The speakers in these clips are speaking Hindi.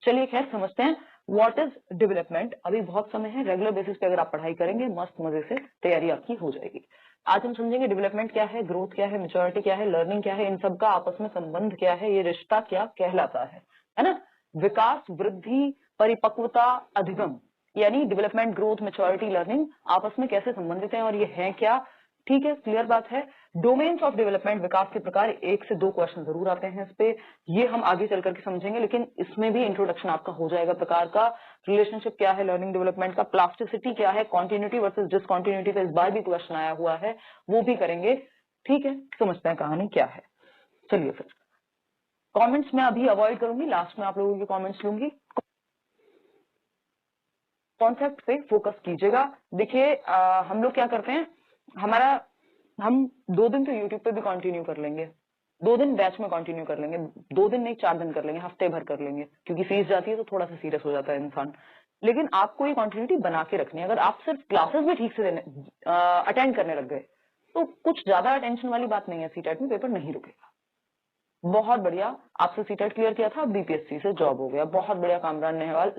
चलिए खैर समझते हैं व्हाट इज डेवलपमेंट। अभी बहुत समय है, रेगुलर बेसिस पे अगर आप पढ़ाई करेंगे मस्त मजे से तैयारी आपकी हो जाएगी। आज हम समझेंगे डेवलपमेंट क्या है, ग्रोथ क्या है, मैच्योरिटी क्या है, लर्निंग क्या है, इन सब का आपस में संबंध क्या है, ये रिश्ता क्या कहलाता है ना। विकास, वृद्धि, परिपक्वता, अधिगम, यानी डेवलपमेंट, ग्रोथ, मैच्योरिटी, लर्निंग आपस में कैसे संबंधित हैं और ये है क्या। ठीक है, क्लियर बात है। डोमेन्स ऑफ डेवलपमेंट, विकास के प्रकार, 1 से 2 क्वेश्चन जरूर आते हैं इस पे, ये हम आगे चल करके समझेंगे, लेकिन इसमें भी इंट्रोडक्शन आपका हो जाएगा प्रकार का। रिलेशनशिप क्या है लर्निंग डेवलपमेंट का, प्लास्टिसिटी क्या है, कॉन्टिन्यूटी वर्सेस डिसकॉन्टिन्यूटी पे इस बार भी क्वेश्चन आया हुआ है, वो भी करेंगे। ठीक है, समझते हैं कहानी क्या है। चलिए फिर कमेंट्स में अभी अवॉइड करूंगी, लास्ट में आप लोगों के कमेंट्स लूंगी। कॉन्सेप्ट पे फोकस कीजिएगा। देखिए हम लोग क्या करते हैं, हम 2 दिन तो यूट्यूब पे भी कंटिन्यू कर लेंगे, 2 दिन बैच में कंटिन्यू कर लेंगे, 2 दिन नहीं 4 दिन कर लेंगे, हफ्ते भर कर लेंगे, क्योंकि फीस जाती है तो थोड़ा सा सीरियस हो जाता है इंसान। लेकिन आपको ये कंटिन्यूटी बना के रखनी है। अगर आप सिर्फ क्लासेस भी ठीक से अटेंड करने लग गए तो कुछ ज्यादा टेंशन वाली बात नहीं है, सीटेट में पेपर नहीं रुकेगा। बहुत बढ़िया, आपसे सीटेट क्लियर किया था, बीपीएससी से जॉब हो गया, बहुत बढ़िया कामरान नेहवाल।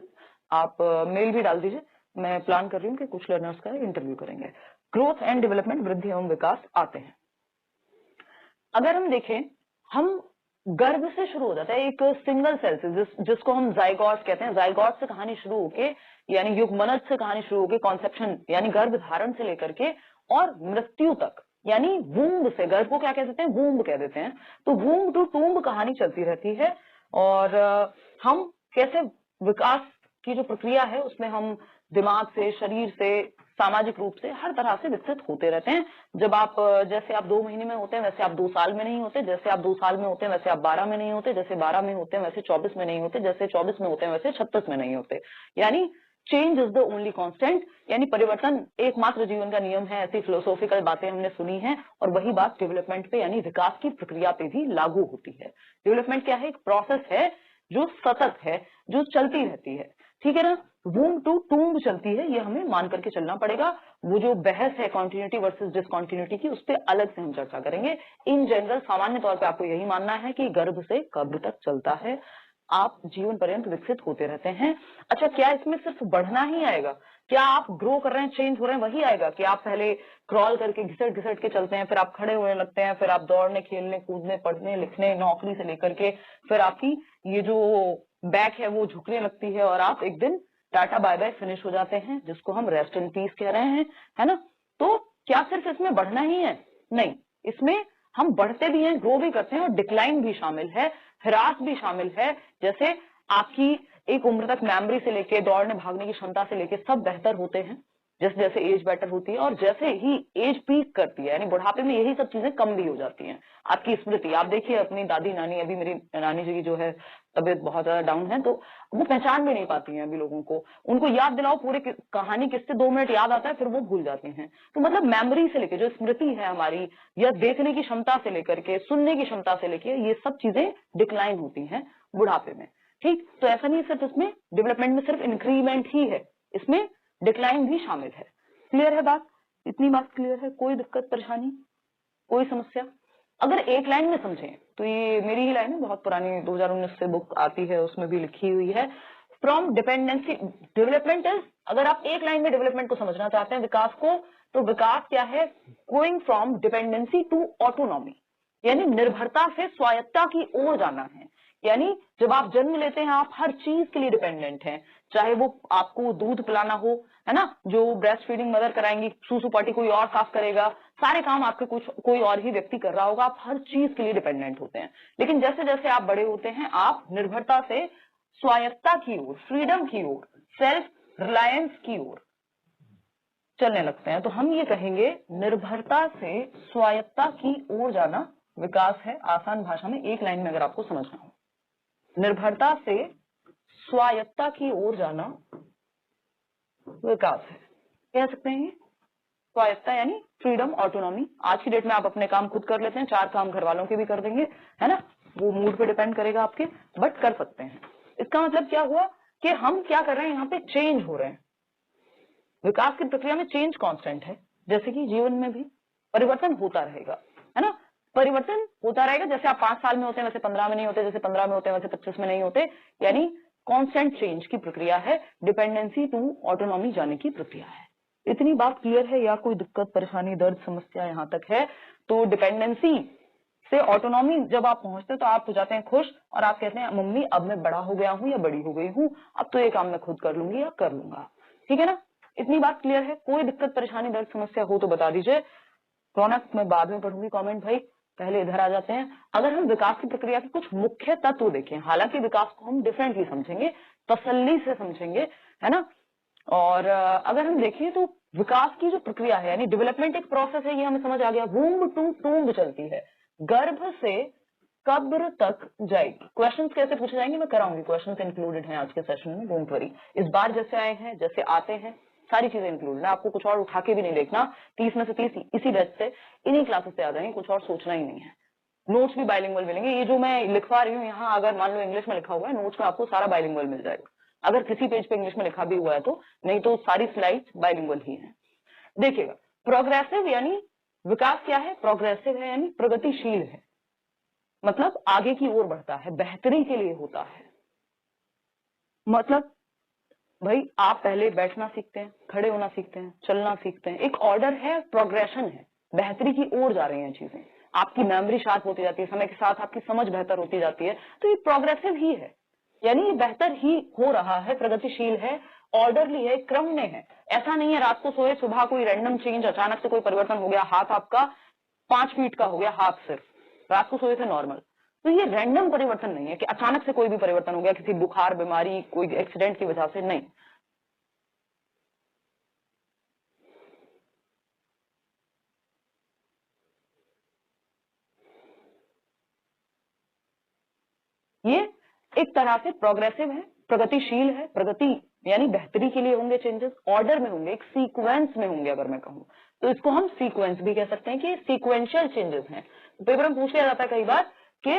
आप मेल भी डाल दीजिए, मैं प्लान कर रही हूँ कि कुछ लर्नर्स का इंटरव्यू करेंगे। ग्रोथ एंड डेवलपमेंट, वृद्धि एवं विकास आते हैं। अगर हम देखें, हम गर्भ से शुरू हो जाता है, एक सिंगल सेल से, जिसको हम जाइगोट कहते हैं। जाइगोट से कहानी शुरू होके, यानी युग्मनज से कहानी शुरू होके कॉन्सेप्शन यानी गर्भ धारण से लेकर के और मृत्यु तक, यानी वूम्ब से, गर्भ को क्या कह देते हैं, वूम्ब कह देते हैं। तो वूम्ब टू टूम्ब कहानी चलती रहती है। और हम कैसे विकास की जो प्रक्रिया है उसमें हम दिमाग से, शरीर से, सामाजिक रूप से हर तरह से विकसित होते रहते हैं। जब आप जैसे आप 2 महीने में होते हैं वैसे आप 2 साल में नहीं होते, जैसे आप 2 साल में होते हैं वैसे आप 12 में नहीं होते, जैसे 12 में होते हैं वैसे 24 में नहीं होते, जैसे 24 में होते हैं वैसे 36 में नहीं होते। यानी change is the only constant, यानी परिवर्तन एकमात्र जीवन का नियम है। ऐसी फिलोसॉफिकल बातें हमने सुनी हैं और वही बात डेवलपमेंट पे यानी विकास की प्रक्रिया पे भी लागू होती है। डेवलपमेंट क्या है, एक प्रोसेस है जो सतत है, जो चलती रहती है। ठीक है ना, वूम्ब टू टूम्ब चलती है, ये हमें मान करके चलना पड़ेगा। वो जो बहस है कॉन्टिन्यूटी वर्सेस डिसकॉन्टिन्यूटी की, उस पर अलग से हम चर्चा करेंगे। इन जनरल सामान्य तौर पे आपको यही मानना है कि गर्भ से कब्र तक चलता है, आप जीवन पर्यंत विकसित होते रहते हैं। अच्छा, क्या इसमें सिर्फ बढ़ना ही आएगा? क्या आप ग्रो कर रहे हैं, चेंज हो रहे हैं, वही आएगा कि आप पहले क्रॉल करके घिसट घिसट के चलते हैं, फिर आप खड़े होने लगते हैं, फिर आप दौड़ने, खेलने, कूदने, पढ़ने, लिखने, नौकरी से लेकर के फिर आपकी ये जो बैक है वो झुकने लगती है और आप एक दिन टाटा बाय बाय फिनिश हो जाते हैं, जिसको हम रेस्ट इन पीस कह रहे हैं, है ना। तो क्या सिर्फ इसमें बढ़ना ही है? नहीं, इसमें हम बढ़ते भी हैं, ग्रो भी करते हैं और डिक्लाइन भी शामिल है, ह्रास भी शामिल है। जैसे आपकी एक उम्र तक मेमोरी से लेके दौड़ने भागने की क्षमता से लेके सब बेहतर होते हैं, जैसे जैसे एज बेटर होती है, और जैसे ही एज पीक करती है यानी बुढ़ापे में यही सब चीजें कम भी हो जाती हैं। आपकी स्मृति, आप देखिए अपनी दादी नानी, अभी मेरी नानी जी की जो है तबीयत बहुत ज्यादा डाउन है, तो वो पहचान भी नहीं पाती हैं अभी लोगों को। उनको याद दिलाओ पूरी कहानी किससे 2 मिनट याद आता है, फिर वो भूल जाती हैं। तो मतलब मेमोरी से लेके जो स्मृति है हमारी, या देखने की क्षमता से लेकर के सुनने की क्षमता से लेके, ये सब चीजें डिक्लाइन होती हैं बुढ़ापे में। ठीक, तो ऐसा नहीं सिर्फ इसमें डेवलपमेंट में सिर्फ इंक्रीमेंट ही है, इसमें डिक्लाइन भी शामिल है। क्लियर है बात? इतनी बात क्लियर है? कोई दिक्कत परेशानी, कोई समस्या? अगर एक लाइन में समझें तो ये मेरी ही लाइन है, बहुत पुरानी 2019 से बुक आती है, उसमें भी लिखी हुई है। फ्रॉम डिपेंडेंसी डेवलपमेंट इज, अगर आप एक लाइन में डेवलपमेंट को समझना चाहते हैं, विकास को, तो विकास क्या है, going from dependency to autonomy, यानी निर्भरता से स्वायत्ता की ओर जाना है। यानी जब आप जन्म लेते हैं आप हर चीज के लिए डिपेंडेंट हैं, चाहे वो आपको दूध पिलाना हो, है ना, जो ब्रेस्ट फीडिंग मदर कराएंगी, सूसू पाटी कोई और साफ करेगा, सारे काम आपके कुछ कोई और ही व्यक्ति कर रहा होगा, आप हर चीज के लिए डिपेंडेंट होते हैं। लेकिन जैसे जैसे आप बड़े होते हैं आप निर्भरता से स्वायत्ता की ओर, फ्रीडम की ओर, सेल्फ रिलायंस की ओर चलने लगते हैं। तो हम ये कहेंगे निर्भरता से स्वायत्ता की ओर जाना विकास है। आसान भाषा में एक लाइन में अगर आपको समझना हो, निर्भरता से स्वायत्ता की ओर जाना विकास है। कह सकते हैं स्वायत्ता यानी फ्रीडम, ऑटोनॉमी। आज की डेट में आप अपने काम खुद कर लेते हैं, 4 काम घर वालों के भी कर देंगे, है ना, वो मूड पे डिपेंड करेगा आपके, बट कर सकते हैं। इसका मतलब क्या हुआ कि हम क्या कर रहे हैं, यहाँ पे चेंज हो रहे हैं। विकास की प्रक्रिया में चेंज कांस्टेंट है, जैसे कि जीवन में भी परिवर्तन होता रहेगा, है ना, परिवर्तन होता रहेगा। जैसे आप 5 साल में होते हैं वैसे 15 में नहीं होते, जैसे 15 में होते हैं वैसे 25 में नहीं होते। यानी कांस्टेंट चेंज की प्रक्रिया है, डिपेंडेंसी टू ऑटोनॉमी जाने की प्रक्रिया है। इतनी बात क्लियर है या कोई दिक्कत परेशानी दर्द समस्या यहां तक है? तो डिपेंडेंसी से ऑटोनॉमी जब आप पहुंचते तो आप हो जाते हैं खुश और आप कहते हैं मम्मी अब मैं बड़ा हो गया हूं या बड़ी हो गई हूं, अब तो ये काम मैं खुद कर लूंगी या कर लूंगा। ठीक है ना, इतनी बात क्लियर है? कोई दिक्कत परेशानी दर्द समस्या हो तो बता दीजिए। रौनक मैं बाद में पढ़ूंगी कमेंट भाई, पहले इधर आ जाते हैं। अगर हम विकास की प्रक्रिया के कुछ मुख्य तत्व देखें, हालांकि विकास को हम डिफरेंटली समझेंगे, तसल्ली से समझेंगे, है ना। और अगर हम देखें तो विकास की जो प्रक्रिया है यानी डेवलपमेंट एक प्रोसेस है, ये हमें समझ आ गया। वूम्ब टू टूम्ब चलती है, गर्भ से कब्र तक जाएगी। क्वेश्चंस कैसे पूछे जाएंगे मैं कराऊंगी, क्वेश्चंस इंक्लूडेड हैं आज के सेशन में, डोंट वरी। इस बार जैसे आए हैं जैसे आते हैं सारी चीजें इंक्लूडेड है, आपको कुछ और उठा के भी नहीं देखना। 30 में से 30 इसी बैच से इन्हीं क्लासेस से आ जाएंगे, कुछ और सोचना ही नहीं है। नोट्स भी बाइलिंगुअल मिलेंगे, ये जो मैं लिखवा रही हूँ यहाँ अगर मान लो इंग्लिश में लिखा हुआ है, नोट्स में आपको सारा बाइलिंगुअल मिल जाएगा, अगर किसी पेज पे इंग्लिश में लिखा भी हुआ है तो, नहीं तो सारी स्लाइड्स बाइलिंगुअल ही है। देखिएगा, प्रोग्रेसिव यानी विकास क्या है? प्रोग्रेसिव है यानी प्रगतिशील है, मतलब आगे की ओर बढ़ता है, बेहतरी के लिए होता है। मतलब भाई आप पहले बैठना सीखते हैं, खड़े होना सीखते हैं, चलना सीखते हैं, एक ऑर्डर है, प्रोग्रेशन है, बेहतरी की ओर जा रही हैं चीजें, आपकी मेमोरी शार्प होती जाती है, समय के साथ आपकी समझ बेहतर होती जाती है, तो ये प्रोग्रेसिव ही है, यानी ये बेहतर ही हो रहा है, प्रगतिशील है, ऑर्डरली है, क्रम में है। ऐसा नहीं है रात को सोए सुबह कोई रैंडम चेंज, अचानक से कोई परिवर्तन हो गया, हाथ आपका 5 फीट का हो गया, हाथ सिर्फ रात को सोए थे नॉर्मल, तो ये रैंडम परिवर्तन नहीं है कि अचानक से कोई भी परिवर्तन हो गया किसी बुखार बीमारी कोई एक्सीडेंट की वजह से, नहीं। ये एक तरह से प्रोग्रेसिव है, प्रगतिशील है, प्रगति यानी बेहतरी के लिए होंगे चेंजेस, ऑर्डर में होंगे, एक सीक्वेंस में होंगे, अगर मैं कहूं तो इसको हम सीक्वेंस भी कह सकते हैं कि सीक्वेंशियल चेंजेस हैं। पेपर में पूछ लिया जाता है कई बार कि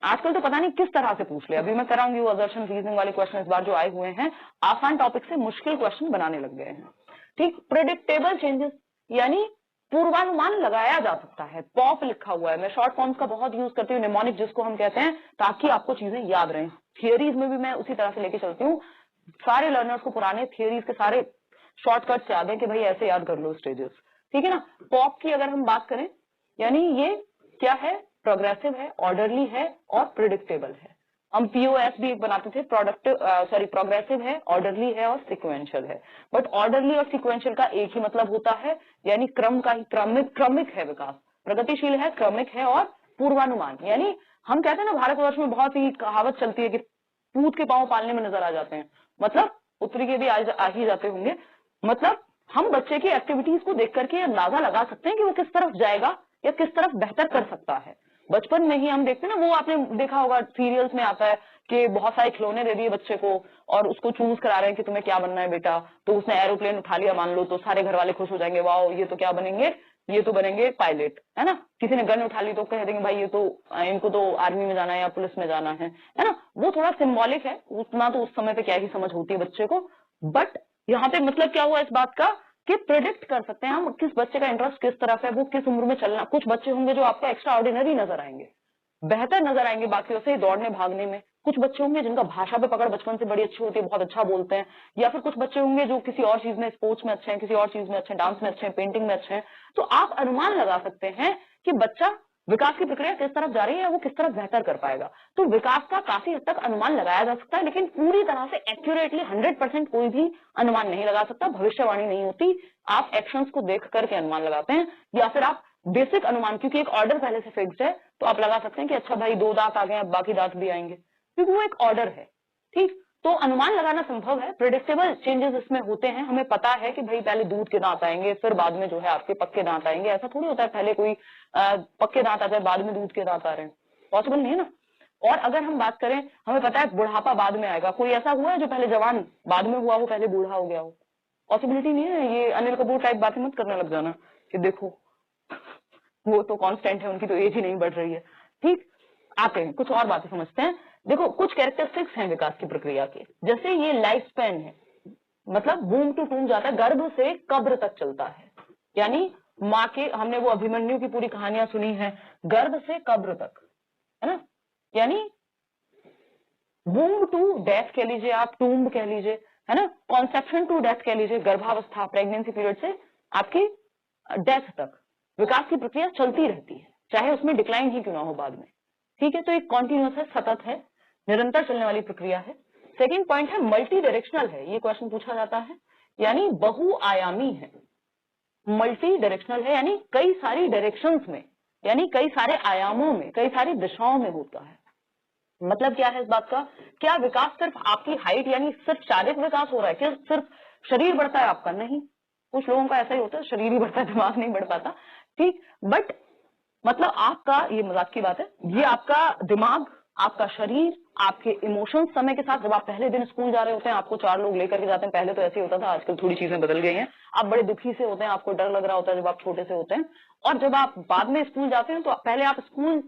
आजकल तो पता नहीं किस तरह से पूछ लिया, अभी मैं कराऊंगी वो असर्शन रीजनिंग वाले क्वेश्चन इस बार जो आए हुए हैं, आसान टॉपिक से मुश्किल क्वेश्चन बनाने लग गए हैं। ठीक, प्रेडिक्टेबल चेंजेस यानी पूर्वानुमान लगाया जा सकता है, पॉप लिखा हुआ है, मैं शॉर्ट फॉर्म्स का बहुत यूज करती हूँ, निमोनिक जिसको हम कहते हैं, ताकि आपको चीजें याद रहें। थियरीज में भी मैं उसी तरह से लेके चलती हूँ, सारे लर्नर्स को पुराने थियरीज के सारे शॉर्टकट्स याद है कि भाई ऐसे याद कर लो स्टेजेस, ठीक है ना। पॉप की अगर हम बात करें यानी ये क्या है? प्रोग्रेसिव है, ऑर्डरली है और प्रिडिक्टेबल है। हम पीओएस भी एक बनाते थे, प्रोग्रेसिव है, ऑर्डरली है और सिक्वेंशियल है। बट ऑर्डरली और सिक्वेंशियल का एक ही मतलब होता है, यानी क्रम का ही, क्रमिक है विकास, प्रगतिशील है, क्रमिक है और पूर्वानुमान, यानी हम कहते हैं ना भारतवर्ष में बहुत ही कहावत चलती है कि पूत के पांव पालने में नजर आ जाते हैं, मतलब उत्तरी के भी आ ही जाते होंगे, मतलब हम बच्चे की एक्टिविटीज को देख करके अंदाजा लगा सकते हैं कि वो किस तरफ जाएगा या किस तरफ बेहतर कर सकता है। बचपन में ही हम देखते हैं ना, वो आपने देखा होगा सीरियल्स में आता है कि बहुत सारे खिलौने दे दिए बच्चे को और उसको चूज करा रहे हैं कि तुम्हें क्या बनना है बेटा, तो उसने एरोप्लेन उठा लिया मान लो, तो सारे घर वाले खुश हो जाएंगे, वाओ ये तो क्या बनेंगे, ये तो बनेंगे पायलट, है ना। किसी ने गन उठा ली तो कह देंगे भाई ये तो इनको तो आर्मी में जाना है या पुलिस में जाना है ना। वो थोड़ा सिंबॉलिक है, उतना तो उस समय पे क्या ही समझ होती है बच्चे को, बट यहाँ पे मतलब क्या हुआ इस बात का कि प्रेडिक्ट कर सकते हैं हम किस बच्चे का इंटरेस्ट किस तरफ है, वो किस उम्र में चलना। कुछ बच्चे होंगे जो आपको एक्स्ट्रा ऑर्डिनरी नजर आएंगे, बेहतर नजर आएंगे बाकियों से दौड़ने भागने में। कुछ बच्चे होंगे जिनका भाषा पे पकड़ बचपन से बड़ी अच्छी होती है, बहुत अच्छा बोलते हैं। या फिर कुछ बच्चे होंगे जो किसी और चीज में, स्पोर्ट्स में अच्छे हैं, किसी और चीज में अच्छे हैं, डांस में अच्छे हैं, पेंटिंग में अच्छे हैं। तो आप अनुमान लगा सकते हैं कि बच्चा विकास की प्रक्रिया किस तरफ जा रही है, वो किस तरफ बेहतर कर पाएगा। तो विकास का काफी हद तक अनुमान लगाया जा सकता है, लेकिन पूरी तरह से एक्यूरेटली 100% कोई भी अनुमान नहीं लगा सकता, भविष्यवाणी नहीं होती। आप एक्शंस को देख करके अनुमान लगाते हैं, या फिर आप बेसिक अनुमान, क्योंकि एक ऑर्डर पहले से फिक्स्ड है, तो आप लगा सकते हैं कि अच्छा भाई 2 दांत आ गए, अब बाकी दांत भी आएंगे, क्योंकि वो एक ऑर्डर है। ठीक, तो अनुमान लगाना संभव है, प्रेडिक्टेबल चेंजेस इसमें होते हैं। हमें पता है कि भाई पहले दूध के दांत आएंगे, फिर बाद में जो है आपके पक्के दांत आएंगे। ऐसा थोड़ी होता है पहले कोई पक्के दांत आ जाए बाद में दूध के दांत आ रहे हैं, पॉसिबल नहीं है ना। और अगर हम बात करें, हमें पता है बुढ़ापा बाद में आएगा। कोई ऐसा हुआ है जो पहले जवान बाद में हुआ हो, पहले बूढ़ा हो गया हो? पॉसिबिलिटी नहीं है। ये अनिल कपूर टाइप बातें मत करने लग जाना कि देखो वो तो कांस्टेंट है, उनकी तो एज ही नहीं बढ़ रही है। ठीक, आते हैं कुछ और बातें समझते हैं। देखो कुछ कैरेक्टरिस्टिक्स हैं विकास की प्रक्रिया के, जैसे ये लाइफ स्पैन है, मतलब बूम टू टूम जाता है, गर्भ से कब्र तक चलता है। यानी माँ के, हमने वो अभिमन्यु की पूरी कहानियां सुनी है, गर्भ से कब्र तक, है ना। यानी वूम्ब टू डेथ कह लीजिए, आप टूम्ब कह लीजिए, है ना, कॉन्सेप्शन टू डेथ कह लीजिए, गर्भावस्था प्रेगनेंसी पीरियड से आपकी डेथ तक विकास की प्रक्रिया चलती रहती है, चाहे उसमें डिक्लाइन ही क्यों ना हो बाद में। ठीक है, तो एक कॉन्टिन्यूअस है, सतत है, निरंतर चलने वाली प्रक्रिया है। सेकेंड पॉइंट है मल्टी डायरेक्शनल है, ये क्वेश्चन पूछा जाता है, यानी बहुआयामी है। मल्टी डायरेक्शनल है यानी कई सारी डायरेक्शंस में, यानी कई सारे आयामों में, कई सारी दिशाओं में होता है। मतलब क्या है इस बात का, क्या विकास सिर्फ आपकी हाइट यानी सिर्फ शारीरिक विकास हो रहा है, क्या सिर्फ शरीर बढ़ता है आपका? नहीं, कुछ लोगों का ऐसा ही होता है, शरीर ही बढ़ता है, दिमाग नहीं बढ़ पाता। ठीक, बट मतलब आपका, ये मजाक की बात है, ये आपका दिमाग, आपका शरीर, आपके इमोशंस समय के साथ, जब आप पहले दिन स्कूल जा रहे होते हैं, आपको 4 लोग लेकर के जाते हैं, पहले तो ऐसे ही होता था, आजकल थोड़ी चीजें बदल गई हैं, आप बड़े दुखी से होते हैं, आपको डर लग रहा होता है जब आप छोटे से होते हैं, और जब आप बाद में स्कूल जाते हैं तो पहले आप स्कूल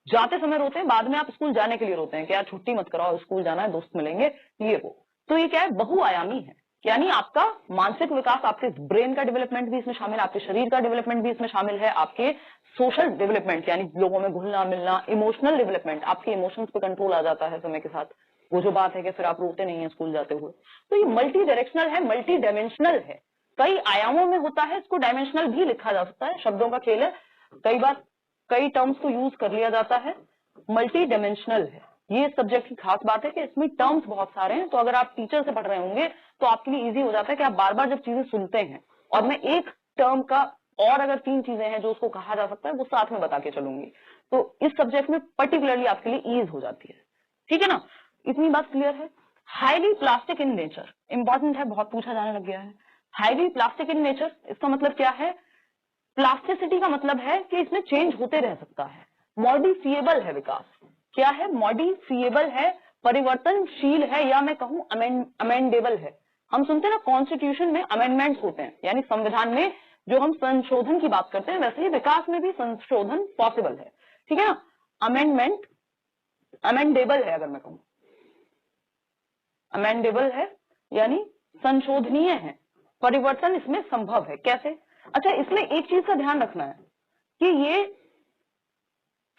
जाते समय रोते हैं, बाद में आप स्कूल जाने के लिए रोते हैं कि यार छुट्टी मत कराओ, स्कूल जाना है, दोस्त मिलेंगे, ये वो। तो ये क्या है, बहुआयामी है, यानी आपका मानसिक विकास, आपके ब्रेन का डेवलपमेंट भी इसमें शामिल है, आपके शरीर का डेवलपमेंट भी इसमें शामिल है, आपके सोशल डेवलपमेंट यानी लोगों में घुलना मिलना, इमोशनल डेवलपमेंट, आपके इमोशंस पे कंट्रोल आ जाता है समय के साथ, वो जो बात है कि फिर आप रोते नहीं है स्कूल जाते हुए। तो ये मल्टी डायरेक्शनल है, मल्टी डायमेंशनल है, कई आयामों में होता है, इसको डायमेंशनल भी लिखा जा सकता है, शब्दों का खेल है, कई बार कई टर्म्स को यूज कर लिया जाता है। मल्टी डायमेंशनल है, ये सब्जेक्ट की खास बात है कि इसमें टर्म्स बहुत सारे हैं, तो अगर आप टीचर से पढ़ रहे होंगे तो आपके लिए इजी हो जाता है कि आप बार बार जब चीजें सुनते हैं और मैं एक टर्म का और अगर 3 चीजें हैं जो उसको कहा जा सकता है वो साथ में बता के चलूंगी, तो इस सब्जेक्ट में पर्टिकुलरली आपके लिए ईज हो जाती है। ठीक है ना, इतनी बात क्लियर है। Highly plastic in nature, important है, बहुत पूछा जाने लग गया है। हाईली प्लास्टिक इन नेचर, इसका मतलब क्या है? प्लास्टिसिटी का मतलब है कि इसमें चेंज होते रह सकता है। मॉडिफिएबल है विकास, क्या है? मॉडिफिएबल है, परिवर्तनशील है, या मैं कहूं अमेंडेबल है। हम सुनते हैं ना कॉन्स्टिट्यूशन में अमेंडमेंट्स होते हैं, यानी संविधान में जो हम संशोधन की बात करते हैं, वैसे ही विकास में भी संशोधन पॉसिबल है। ठीक है ना, अमेंडमेंट अमेंडेबल है, अगर मैं कहूं अमेंडेबल है यानी संशोधनीय है, परिवर्तन इसमें संभव है। कैसे? अच्छा, इसमें एक चीज का ध्यान रखना है कि ये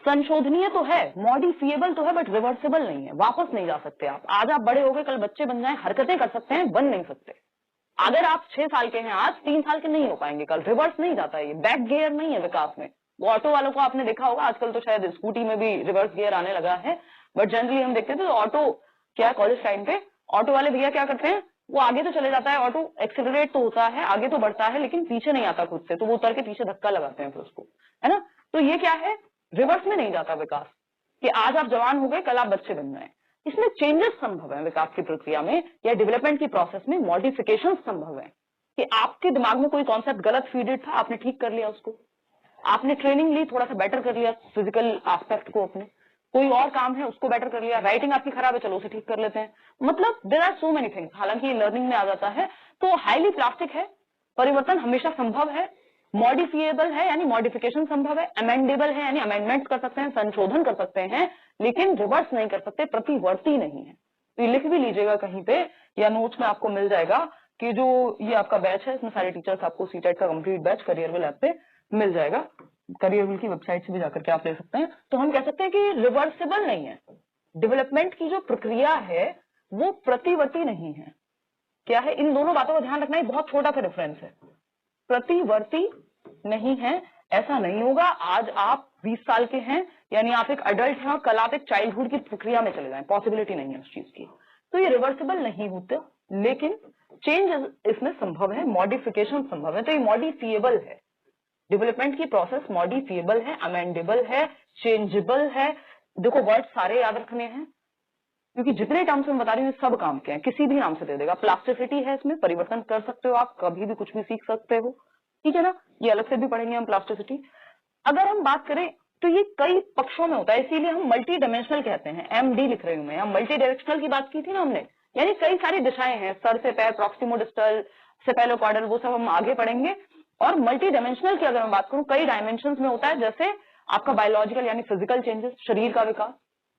संशोधनीय तो है, मॉडिफिएबल तो है, बट रिवर्सिबल नहीं है, वापस नहीं जा सकते आप। आज आप बड़े हो गए, कल बच्चे बन जाए, हरकतें कर सकते हैं, बन नहीं सकते। अगर आप 6 साल के हैं आज, 3 साल के नहीं हो पाएंगे कल, रिवर्स नहीं जाता है, ये बैक गियर नहीं है विकास में। वो ऑटो वालों को आपने देखा होगा, आजकल तो शायद स्कूटी में भी रिवर्स गियर आने लगा है, बट जनरली हम देखते थे तो ऑटो, क्या कॉलेज टाइम पे ऑटो वाले भैया क्या करते हैं, वो आगे तो चले जाता है, ऑटो एक्सीलरेट तो होता है, आगे तो बढ़ता है, लेकिन पीछे नहीं आता खुद से, तो वो उतर के पीछे धक्का लगाते हैं फिर उसको, है ना। तो ये क्या है, रिवर्स में नहीं जाता विकास, कि आज आप जवान हो गए, कल आप बच्चे बन जाए। इसमें चेंजेस संभव है विकास की प्रक्रिया में या डेवलपमेंट की प्रोसेस में, मॉडिफिकेशन संभव है कि आपके दिमाग में कोई कॉन्सेप्ट गलत फीडेड था, आपने ठीक कर लिया उसको, आपने ट्रेनिंग ली, थोड़ा सा बेटर कर लिया फिजिकल एस्पेक्ट को, अपने कोई और काम है उसको बेटर कर लिया, राइटिंग आपकी खराब है, चलो उसे ठीक कर लेते हैं। मतलब there are so many things, हालांकि ये लर्निंग में आ जाता है। तो हाईली प्लास्टिक है, परिवर्तन हमेशा संभव है, मॉडिफिएबल है यानी मॉडिफिकेशन संभव है, अमेंडेबल है यानी अमेंडमेंट कर सकते हैं, संशोधन कर सकते हैं, लेकिन रिवर्स नहीं कर सकते, प्रतिवर्ती नहीं है। तो लिख भी लीजिएगा कहीं पे या नोट्स में आपको मिल जाएगा कि जो ये आपका बैच है, इसमें सारे टीचर्स आपको सीटेट का कंप्लीट बैच करियरविल ऐप पे मिल जाएगा, करियरविल की वेबसाइट से भी जाकर के आप ले सकते हैं। तो हम कह सकते हैं कि रिवर्सिबल नहीं है, डेवलपमेंट की जो प्रक्रिया है वो प्रतिवर्ती नहीं है। क्या है, इन दोनों बातों का ध्यान रखना है, बहुत छोटा सा डिफरेंस है, प्रतिवर्ती नहीं है, ऐसा नहीं होगा आज आप 20 साल के हैं यानी आप एक अडल्ट हैं और कल आप एक चाइल्डहुड की प्रक्रिया में चले जाएं, पॉसिबिलिटी नहीं है उस चीज की। तो ये रिवर्सिबल नहीं होते, लेकिन चेंज इसमें संभव है, मॉडिफिकेशन संभव है, तो ये मॉडिफिएबल है। डेवलपमेंट की प्रोसेस मॉडिफिएबल है, अमेंडेबल है, चेंजेबल है। देखो वर्ड सारे याद रखने हैं, क्योंकि जितने टर्म्स में बता रही हूँ सब काम के हैं, किसी भी नाम से दे देगा। प्लास्टिसिटी है, इसमें परिवर्तन कर सकते हो आप, कभी भी कुछ भी सीख सकते हो। ठीक है ना, ये अलग से भी पढ़ेंगे हम प्लास्टिसिटी। अगर हम बात करें तो ये कई पक्षों में होता है, इसीलिए हम मल्टी डायमेंशनल कहते हैं। MD लिख रही हूं मैं, मल्टी डायरेक्शनल की बात की थी ना हमने, यानी कई सारी दिशाएं हैं, सर से पैर, प्रॉक्सिमो डिस्टल, सेफेलोकॉर्डल, वो सब हम आगे पढ़ेंगे। और मल्टी डायमेंशनल की अगर मैं बात करूं, कई डायमेंशन में होता है, जैसे आपका बायोलॉजिकल यानी फिजिकल चेंजेस, शरीर का विकास,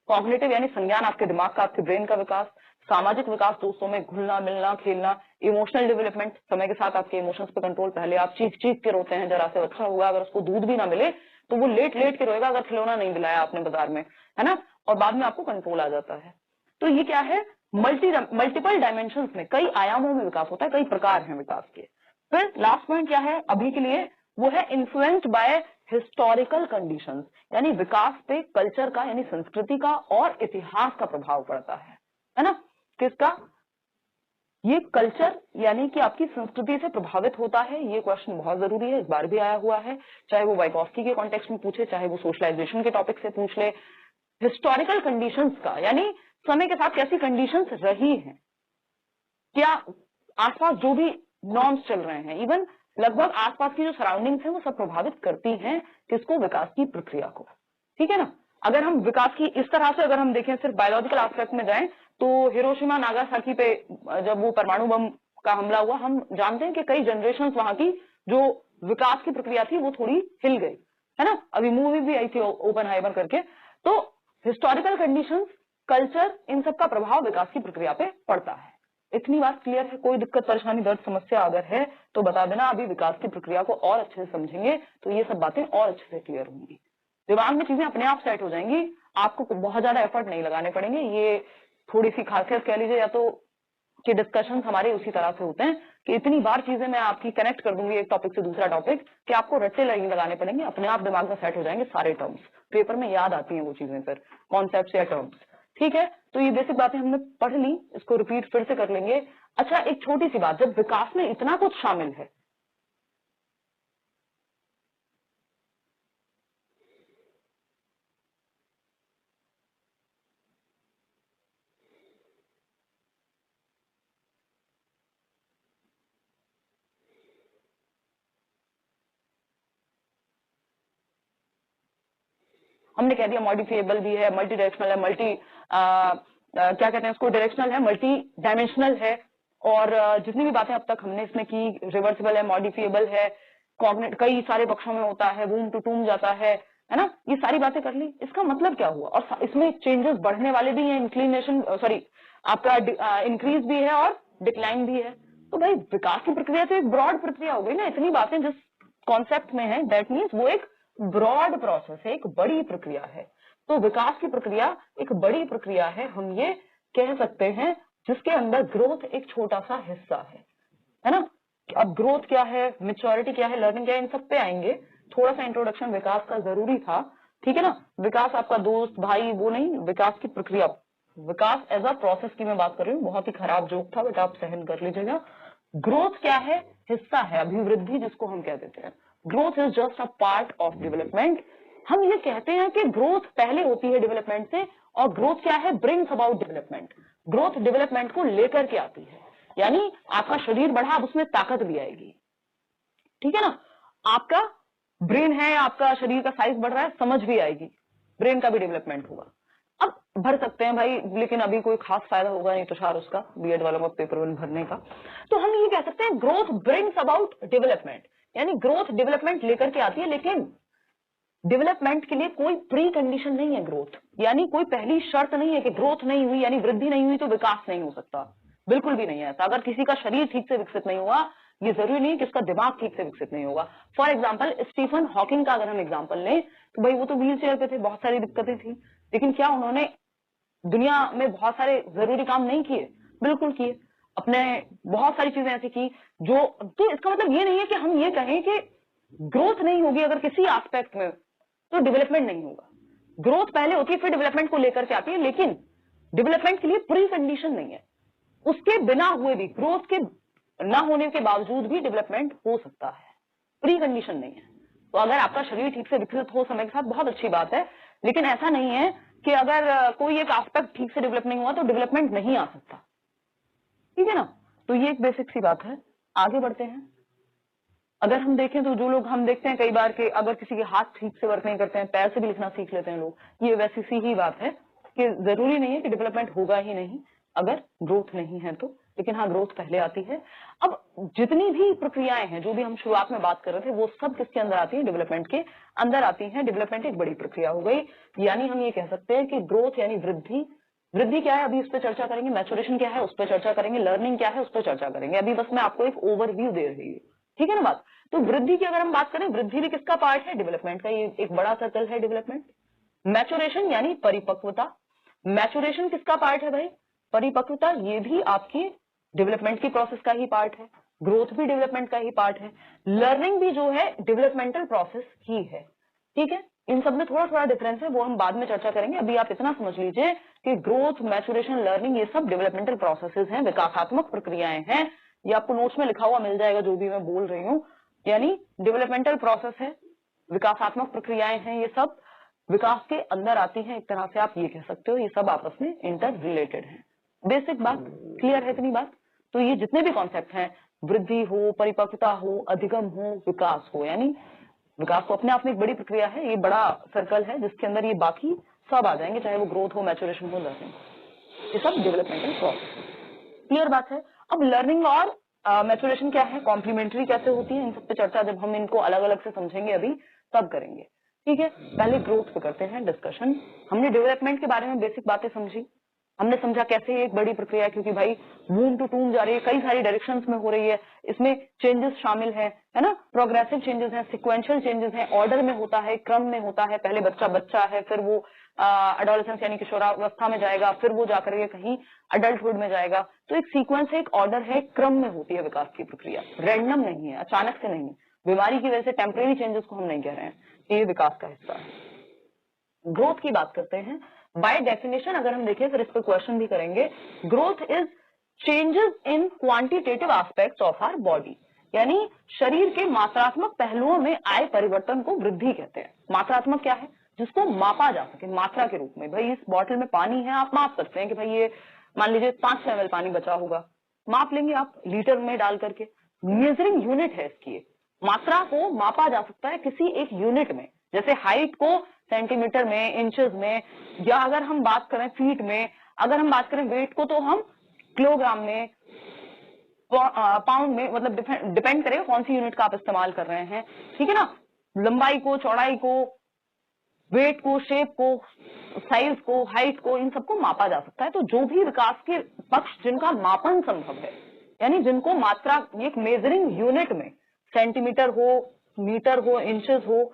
कॉग्निटिव यानी संज्ञान, आपके दिमाग का, आपके ब्रेन का विकास, सामाजिक विकास, दोस्तों में घुलना मिलना खेलना, इमोशनल डेवलपमेंट, समय के साथ आपके इमोशंस पे कंट्रोल। पहले आप चीख चीख के रोते हैं, जरा से बच्चा होगा, अगर उसको दूध भी ना मिले तो वो लेट लेट के रोएगा अगर खिलौना नहीं दिलाया आपने बाजार में, है ना, और बाद में आपको कंट्रोल आ जाता है। तो ये क्या है, मल्टीपल डायमेंशंस में, कई आयामों में विकास होता है, कई प्रकार हैं विकास के। फिर लास्ट पॉइंट क्या है अभी के लिए, वो है इन्फ्लुएंस्ड बाय हिस्टोरिकल कंडीशंस, यानी विकास पे कल्चर का यानी संस्कृति का और इतिहास का प्रभाव पड़ता है ना। किसका, ये कल्चर यानी कि आपकी संस्कृति से प्रभावित होता है। ये क्वेश्चन बहुत जरूरी है, इस बार भी आया हुआ है, चाहे वो वाइगोत्स्की के कॉन्टेक्स्ट में पूछे, चाहे वो सोशलाइजेशन के टॉपिक से पूछ ले। हिस्टोरिकल कंडीशंस का यानी समय के साथ कैसी कंडीशंस रही हैं, क्या आसपास जो भी नॉर्म्स चल रहे हैं, इवन लगभग आसपास की जो सराउंडिंग्स हैं वो सब प्रभावित करती हैं किसको, विकास की प्रक्रिया को। ठीक है ना। अगर हम विकास की इस तरह से अगर हम देखें, सिर्फ बायोलॉजिकल एस्पेक्ट में जाएं, तो हिरोशिमा नागासाकी पे जब वो परमाणु बम का हमला हुआ, हम जानते हैं कि कई जनरेशन वहां की जो विकास की प्रक्रिया थी वो थोड़ी हिल गई, है ना। अभी मूवी भी आई थी ओपेनहाइमर करके। तो हिस्टोरिकल कंडीशंस, कल्चर, इन सब का प्रभाव विकास की प्रक्रिया पे पड़ता है। इतनी बात क्लियर है? कोई दिक्कत परेशानी दर्द समस्या अगर है तो बता देना, अभी विकास की प्रक्रिया को और अच्छे से समझेंगे तो ये सब बातें और अच्छे से क्लियर होंगी, दिमाग में चीजें अपने आप सेट हो जाएंगी, आपको बहुत ज्यादा एफर्ट नहीं लगाने पड़ेंगे। ये थोड़ी सी खासियत कह लीजिए या तो कि डिस्कशन हमारे उसी तरह से होते हैं कि इतनी बार चीजें मैं आपकी कनेक्ट कर दूंगी एक टॉपिक से दूसरा टॉपिक कि आपको रट्टे नहीं लगाने पड़ेंगे, अपने आप दिमाग में सेट हो जाएंगे सारे टर्म्स, पेपर में याद आती हैं वो चीजें, फिर कॉन्सेप्ट या टर्म्स। ठीक है, तो ये बेसिक बातें हमने पढ़ ली, इसको रिपीट फिर से कर लेंगे। अच्छा, एक छोटी सी बात, जब विकास में इतना कुछ शामिल है, हमने कह दिया मॉडिफिएबल भी है, मल्टी डायरेक्शनल है, क्या कहते हैं उसको, डायरेक्शनल है, मल्टी डायमेंशनल है, और जितनी भी बातें अब तक हमने इसमें की, रिवर्सिबल है, मॉडिफिएबल है, कॉग्निट कई सारे पक्षों में होता है, वूम टू टूम जाता है ना, ये सारी बातें कर ली। इसका मतलब क्या हुआ, और इसमें चेंजेस बढ़ने वाले भी हैं, इंक्लिनेशन सॉरी आपका इंक्रीज भी है और डिक्लाइन भी है। तो भाई विकास की प्रक्रिया तो एक ब्रॉड प्रक्रिया हो गई ना, इतनी बातें जिस कॉन्सेप्ट में है दैट मीन्स वो एक ब्रॉड प्रोसेस है, एक बड़ी प्रक्रिया है। तो विकास की प्रक्रिया एक बड़ी प्रक्रिया है, हम ये कह सकते हैं, जिसके अंदर ग्रोथ एक छोटा सा हिस्सा है ना। अब ग्रोथ क्या है, मेच्योरिटी क्या है, लर्निंग क्या है, इन सब पे आएंगे। थोड़ा सा इंट्रोडक्शन विकास का जरूरी था, ठीक है ना। विकास आपका दोस्त भाई वो नहीं, विकास की प्रक्रिया, विकास एज अ प्रोसेस की मैं बात कर रही हूँ। बहुत ही खराब जोक था बट आप सहन कर लीजिएगा। ग्रोथ क्या है, हिस्सा है, अभिवृद्धि जिसको हम कह देते हैं। Growth is just a part of development. हम ये कहते हैं कि ग्रोथ पहले होती है डेवलपमेंट से, और ग्रोथ क्या है, brings about development. Growth development को लेकर के आती है, यानी आपका शरीर बढ़ा, अब उसमें ताकत भी आएगी, ठीक है ना। आपका ब्रेन है, आपका शरीर का साइज बढ़ रहा है, समझ भी आएगी, ब्रेन का भी डेवलपमेंट होगा। अब भर सकते हैं भाई, लेकिन अभी कोई खास फायदा होगा नहीं तुषार उसका, बीएड वालों का पेपर वन भरने का। तो हम ये कह सकते हैं ग्रोथ ब्रिंग्स अबाउट डेवलपमेंट, यानी ग्रोथ डेवलपमेंट लेकर के आती है, लेकिन डेवलपमेंट के लिए कोई प्री कंडीशन नहीं है ग्रोथ, यानी कोई पहली शर्त नहीं है कि ग्रोथ नहीं हुई यानी वृद्धि नहीं हुई तो विकास नहीं हो सकता, बिल्कुल भी नहीं है ऐसा। अगर किसी का शरीर ठीक से विकसित नहीं हुआ, ये जरूरी नहीं कि उसका दिमाग ठीक से विकसित नहीं होगा। फॉर एग्जाम्पल स्टीफन हॉकिंग का अगर हम एग्जाम्पल लें तो भाई वो तो व्हील चेयर पे थे, बहुत सारी दिक्कतें थी, लेकिन क्या उन्होंने दुनिया में बहुत सारे जरूरी काम नहीं किए? बिल्कुल किए, अपने बहुत सारी चीजें ऐसी की जो, तो इसका मतलब ये नहीं है कि हम ये कहें कि ग्रोथ नहीं होगी अगर किसी एस्पेक्ट में, तो डेवलपमेंट नहीं होगा। ग्रोथ पहले होती है फिर डेवलपमेंट को लेकर के आती है, लेकिन डेवलपमेंट के लिए प्री कंडीशन नहीं है। उसके बिना हुए भी, ग्रोथ के ना होने के बावजूद भी डेवलपमेंट हो सकता है, प्री कंडीशन नहीं है। तो अगर आपका शरीर ठीक से विकसित हो समय के साथ, बहुत अच्छी बात है, लेकिन ऐसा नहीं है कि अगर कोई एक एस्पेक्ट ठीक से डेवलप नहीं हुआ तो डेवलपमेंट नहीं आ सकता, ठीक है ना। तो ये एक बेसिक सी बात है। आगे बढ़ते हैं। अगर हम देखें तो जो लोग हम देखते हैं कई बार के, अगर किसी के हाथ ठीक से वर्क नहीं करते हैं, पैर से भी लिखना सीख लेते हैं लोग, ये वैसी सी ही बात है कि जरूरी नहीं है कि डेवलपमेंट होगा ही नहीं अगर ग्रोथ नहीं है तो, लेकिन हाँ ग्रोथ पहले आती है। अब जितनी भी प्रक्रियाएं हैं जो भी हम शुरुआत में बात कर रहे थे, वो सब किसके अंदर आती है, डेवलपमेंट के अंदर आती है। डेवलपमेंट एक बड़ी प्रक्रिया हो गई, यानी हम ये कह सकते हैं कि ग्रोथ यानी वृद्धि। वृद्धि क्या है अभी उस पर चर्चा करेंगे, मैच्योरेशन क्या है उस पर चर्चा करेंगे, लर्निंग क्या है उस पर चर्चा करेंगे। अभी बस मैं आपको एक ओवरव्यू दे रही हूँ, ठीक है ना बात। तो वृद्धि की अगर हम बात करें, वृद्धि भी किसका पार्ट है, डेवलपमेंट का, ये एक बड़ा सर्कल है डेवलपमेंट। मैच्योरेशन यानी परिपक्वता, मैचुरेशन किसका पार्ट है भाई? परिपक्वता ये भी आपकी डेवलपमेंट की प्रोसेस का ही पार्ट है, ग्रोथ भी डेवलपमेंट का ही पार्ट है, लर्निंग भी जो है डेवलपमेंटल प्रोसेस ही है। ठीक है, इन सब में थोड़ा थोड़ा डिफरेंस है, वो हम बाद में चर्चा करेंगे। अभी आप इतना समझ लीजिए कि ग्रोथ, मैचुरेशन, लर्निंग ये सब डेवलपमेंटल प्रोसेसेस हैं, विकासात्मक प्रक्रियाएं हैं। ये आपको नोट्स में लिखा हुआ मिल जाएगा जो भी मैं बोल रही हूँ, यानी डेवलपमेंटल प्रोसेस है, विकासात्मक प्रक्रियाएं हैं, ये सब विकास के अंदर आती हैं। एक तरह से आप ये कह सकते हो, ये सब आपस में इंटर रिलेटेड है। बेसिक बात क्लियर है? इतनी बात। तो ये जितने भी कॉन्सेप्ट हैं, वृद्धि हो, परिपक्वता हो, अधिगम हो, विकास हो, यानी विकास तो अपने आप में एक बड़ी प्रक्रिया है, ये बड़ा सर्कल है जिसके अंदर ये बाकी सब आ जाएंगे, चाहे वो ग्रोथ हो, मैचुरेशन हो, लर्निंग, ये सब डेवलपमेंटल प्रोसेस। क्लियर बात है? अब लर्निंग और मैचुरेशन क्या है, कॉम्प्लीमेंट्री कैसे होती है, इन सब पे चर्चा जब हम इनको अलग अलग से समझेंगे अभी तब करेंगे। ठीक है, पहले ग्रोथ पे करते हैं डिस्कशन। हमने डेवलपमेंट के बारे में बेसिक बातें समझी, हमने समझा कैसे ये एक बड़ी प्रक्रिया है, क्योंकि भाई वूम टू टूम जा रही है, कई सारी डायरेक्शंस में हो रही है, इसमें चेंजेस शामिल है ना, प्रोग्रेसिव चेंजेस हैं, सिक्वेंशियल चेंजेस हैं, ऑर्डर में होता है, क्रम में होता है। पहले बच्चा बच्चा है, फिर वो एडोलेसेंस यानी किशोरावस्था में जाएगा, फिर वो जाकर के कहीं अडल्टहुड में जाएगा। तो एक सीक्वेंस है, एक ऑर्डर है, एक क्रम में होती है विकास की प्रक्रिया, रैंडम नहीं है, अचानक से नहीं। बीमारी की वजह से टेम्परेरी चेंजेस को हम नहीं कह रहे हैं, ये विकास का हिस्सा है। ग्रोथ की बात करते हैं। बाय डेफिनेशन अगर हम देखें, फिर इस पर क्वेश्चन भी करेंगे, growth is changes in quantitative aspects of our body, यानी शरीर के मात्रात्मक पहलुओं में आए परिवर्तन को वृद्धि कहते हैं। मात्रात्मक क्या है? जिसको मापा जा सके मात्रा के रूप में। भाई इस बॉटल में पानी है, आप माप सकते हैं कि भाई ये मान लीजिए 500 ml पानी बचा होगा, माप लेंगे आप लीटर में डाल करके। मेजरिंग यूनिट है इसकी, मात्रा को मापा जा सकता है किसी एक यूनिट में, जैसे हाइट को सेंटीमीटर में, इंचेस में, या अगर हम बात करें फीट में, अगर हम बात करें वेट को तो हम किलोग्राम में, पाउंड में, मतलब डिपेंड करेगा कौन सी यूनिट का आप इस्तेमाल कर रहे हैं। ठीक है ना, लंबाई को, चौड़ाई को, वेट को, शेप को, साइज को, हाइट को, इन सबको मापा जा सकता है। तो जो भी विकास के पक्ष जिनका मापन संभव है, यानी जिनको मात्रा एक मेजरिंग यूनिट में, सेंटीमीटर हो, मीटर हो, इंचेस हो,